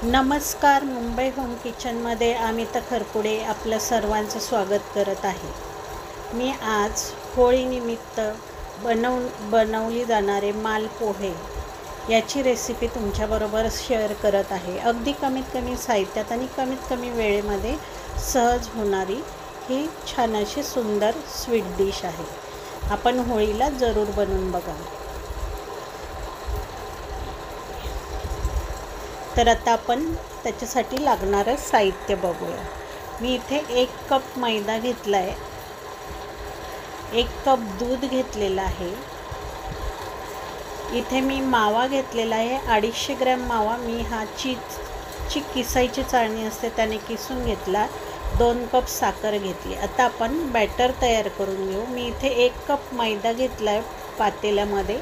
नमस्कार. मुंबई होम किचनमध्ये अमिता खरपुडे आपलं सर्वांचं स्वागत करत आहे. मी आज होळीनिमित्त बनवली जाणारे मालपोहे याची रेसिपी तुमच्याबरोबर शेअर करत आहे. अगदी कमीत कमी साहित्यात आणि कमीत कमी वेळेमध्ये सहज होणारी ही छान अशी सुंदर स्वीट डिश आहे. आपण होळीला जरूर बनवून बघा. तर आता आपण त्याच्यासाठी लागणारं साहित्य बघूया. मी इथे 1 कप मैदा घेतला आहे, 1 कप दूध घेतलेलं आहे. इथे मी मावा घेतलेला आहे 250 ग्रॅम मावा. मी हा ची किसायची चाळणी असते त्याने किसून घेतला. 2 कप साखर घेतली. आता आपण बॅटर तयार करून घेऊ. मी इथे 1 कप मैदा घेतला आहे पातेल्यामध्ये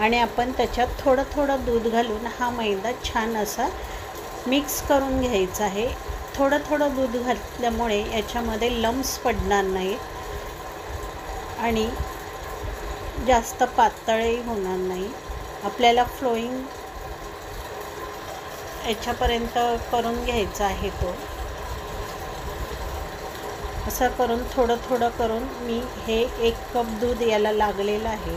आणि आपण त्याच्यात थोडं थोडं दूध घालून हा मैदा छान असा मिक्स करून घ्यायचा आहे. थोडं थोडं दूध घातल्यामुळे याच्यामध्ये लम्स पडणार नाहीत आणि जास्त पातळही होणार नाही. आपल्याला फ्लोईंग याच्यापर्यंत करून घ्यायचा आहे. तो असं करून थोडं थोडं करून मी हे 1 कप दूध याला लागलेलं आहे.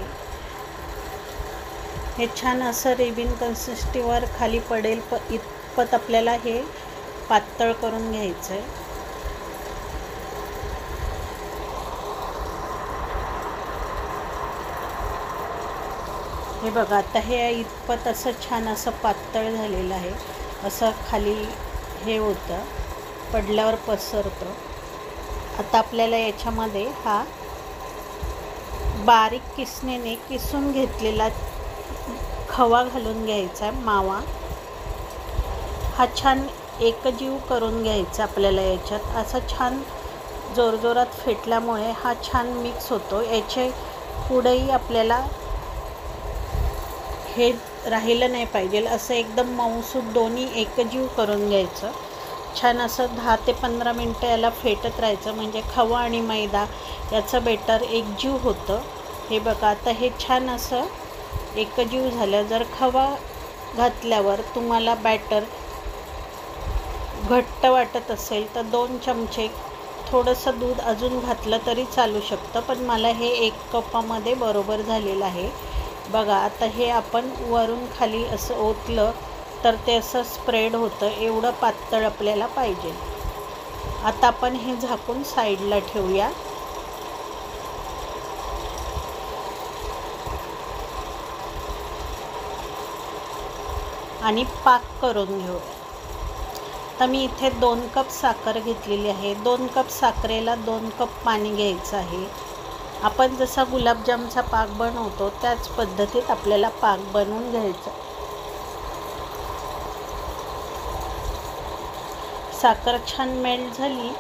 हे छान असं रिबिन कन्सिस्टन्सीवर खाली पडेल इतपत आपल्याला हे पातळ करून घ्यायचं आहे. हे बघा, आता हे इतपत असं छान असं पातळ झालेलं आहे. असं खाली हे होतं, पडल्यावर पसरतं. आता आपल्याला याच्यामध्ये हा बारीक किसणीने किसून घेतलेला खवा घालून घ्यायचा आहे. मावा हा छान एकजीव करून घ्यायचा आपल्याला. याच्यात असं छान जोरजोरात फेटल्यामुळे हा छान मिक्स होतो. याचे पुढेही आपल्याला हे राहिलं नाही पाहिजे. असं एकदम मऊसूत दोन्ही एकजीव करून घ्यायचं. छान असं 10 ते 15 मिनटं याला फेटत राहायचं, म्हणजे खवा आणि मैदा याचं बेटर एकजीव होतं. हे बघा, आता हे छान असं एकजीव झालं. जर खवा घातल्यावर तुम्हाला बॅटर घट्ट वाटत असेल तर 2 चमचे थोडंसं दूध अजून घातलं तरी चालू शकतं, पण मला हे 1 कपामध्ये बरोबर झालेलं आहे. बघा, आता हे आपण वरून खाली असं ओतलं तर ते असं स्प्रेड होतं. एवढं पातळ आपल्याला पाहिजे. आता आपण हे झाकून साईडला ठेवूया. आणि पाक करून घेऊ. तर मी इथे 2 कप साखर घेतलेली आहे. 2 कप साखरेला 2 कप पाणी घ्यायचं आहे. आपण जसा गुलाबजामचा पाक बनवतो त्याच पद्धतीत आपल्याला पाक बनवून घ्यायचा. साखर छान मेल्ट झाली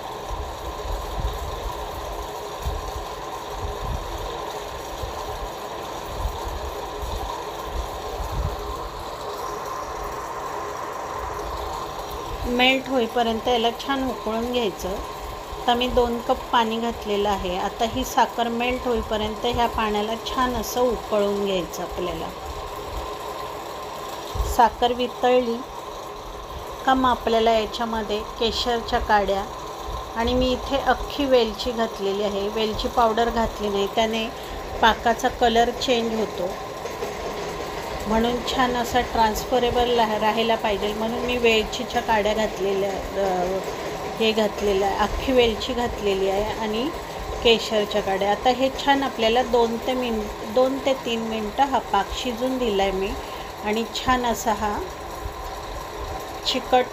मेल्ट होईपर्यंत याला छान उकळून घ्यायचं. तर मी 2 कप पाणी घातलेलं आहे. आता ही साखर मेल्ट होईपर्यंत ह्या पाण्याला छान असं उकळून घ्यायचं आपल्याला. साखर वितळली का मग आपल्याला याच्यामध्ये केशरच्या काड्या आणि मी इथे अख्खी वेलची घातलेली आहे. वेलची पावडर घातली नाही, त्याने पाकाचा कलर चेंज होतो. म्हणून छान असा ट्रान्सफरेबल राहायला पाहिजे म्हणून मी वेलचीच्या काड्या घातलेल्या हे घातलेलं आहे. अख्खी वेलची घातलेली आहे आणि केशरच्या काड्या. आता हे छान आपल्याला 2 ते 3 मिनटं हा पाक शिजून दिला आहे मी. आणि छान असा हा चिकट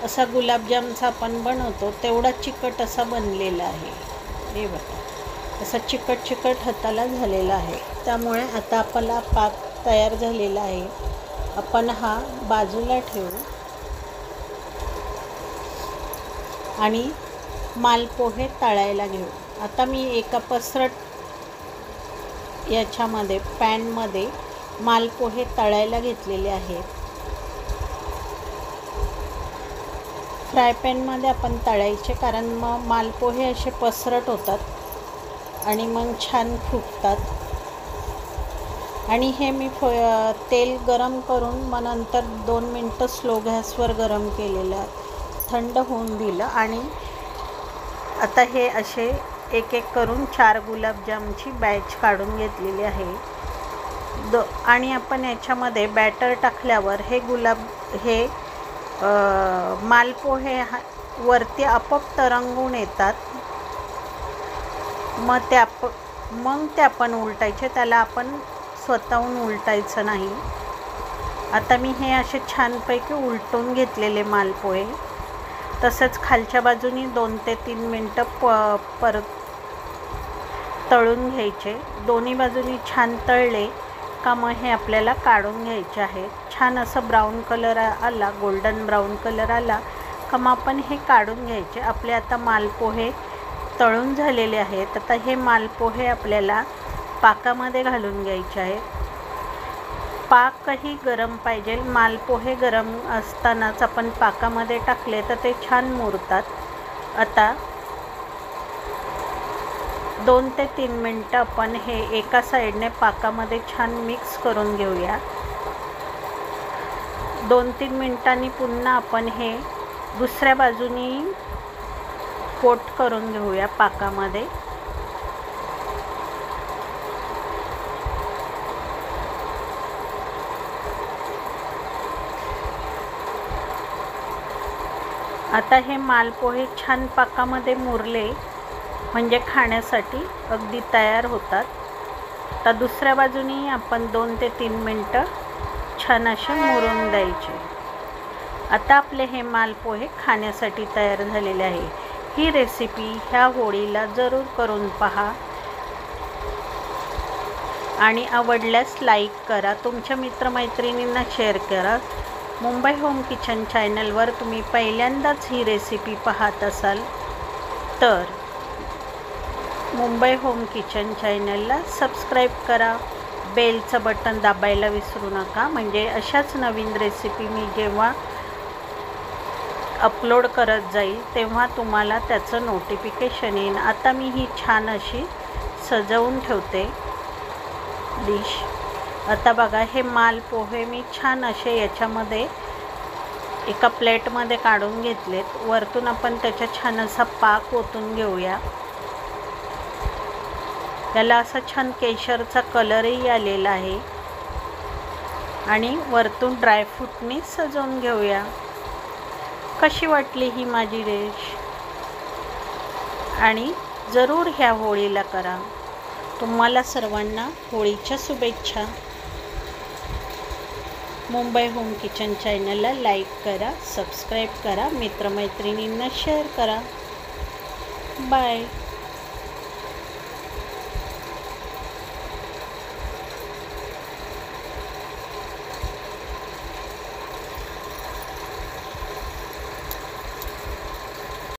असा गुलाबजामचा आपण बनवतो तेवढा चिकट असा बनलेला आहे. हे बघा, असा चिकट हाताला झालेला आहे. त्यामुळे आता आपला पाक तयार झालेला आहे. आपण हा बाजूला ठेवू आणि मालपोहे तळायला घेऊ. आता मी एका पसरट याच्यामध्ये पॅनमध्ये मालपोहे तळायला घेतलेले आहेत. फ्राय पॅनमध्ये आपण तळायचे, कारण मग मालपोहे असे पसरट होतात आणि मग छान फुगतात. आणि हे मी तेल गरम करून मग नंतर 2 मिनटं स्लो गॅसवर गरम केलेलं, थंड होऊन दिलं. आणि आता हे असे एक एक करून 4 गुलाबजामची बॅच काढून घेतलेली आहे. आणि आपण याच्यामध्ये बॅटर टाकल्यावर हे मालपोहे वरती आपोआप तरंगून येतात. मग ते आपण उलटायचे, त्याला आपण स्वतःहून उलटायचं नाही. आता मी हे असे छानपैकी उलटून घेतलेले मालपोहे. तसंच खालच्या बाजूनी 2 ते 3 मिनटं परत तळून घ्यायचे. दोन्ही बाजूनी छान तळले का मग हे आपल्याला काढून घ्यायचे आहेत. छान असं ब्राऊन कलर आला, गोल्डन ब्राऊन कलर आला का मग आपण हे काढून घ्यायचे. आपले आता मालपोहे तळून झालेले आहेत. आता हे मालपोहे आपल्याला पाकामध्ये घालून घ्यायचे आहेत. पाकही गरम पाहिजे. मालपोहे गरम असतानाच आपण पाकामध्ये टाकले तर ते छान मुरतात. आता 2 ते 3 मिनटं आपण हे एका साईडने पाकामध्ये छान मिक्स करून घेऊया. 2-3 मिनटांनी पुन्हा आपण हे दुसऱ्या बाजूनी कोट करून घेऊया पाकामध्ये. आता हे मालपोहे छान पाकामध्ये मुरले म्हणजे खाण्यासाठी अगदी तयार होतात. तर दुसऱ्या बाजूनी आपण 2 ते 3 मिनटं छान असे मुरून द्यायचे. आता आपले हे मालपोहे खाण्यासाठी तयार झालेले आहे. ही रेसिपी ह्या होळीला जरूर करून पहा आणि आवडल्यास लाईक करा. तुमच्या मित्रमैत्रिणींना शेअर करा. मुंबई होम किचन चॅनलवर तुम्ही पहिल्यांदाच ही रेसिपी पाहत असाल तर मुंबई होम किचन चॅनलला सबस्क्राईब करा. बेलचं बटन दाबायला विसरू नका, म्हणजे अशाच नवीन रेसिपी मी जेव्हा अपलोड करत जाईल तेव्हा तुम्हाला त्याचं नोटिफिकेशन येईल. आता मी ही छान अशी सजवून ठेवते डिश. आता बघा हे मालपोहे मी छान असे याच्यामध्ये एका प्लेटमध्ये काढून घेतलेत. वरतून आपण त्याच्या छान असा पाक ओतून घेऊया. त्याला असा छान केशरचा कलरही आलेला आहे. आणि वरतून ड्रायफ्रूटनी सजवून घेऊया. कशी वाटली ही माझी डिश? आणि जरूर ह्या होळीला करा. तुम्हाला सर्वांना होळीच्या शुभेच्छा. मुंबई होम किचन चॅनलला लाईक करा, सबस्क्राईब करा, मित्रमैत्रिणींना शेअर करा. बाय.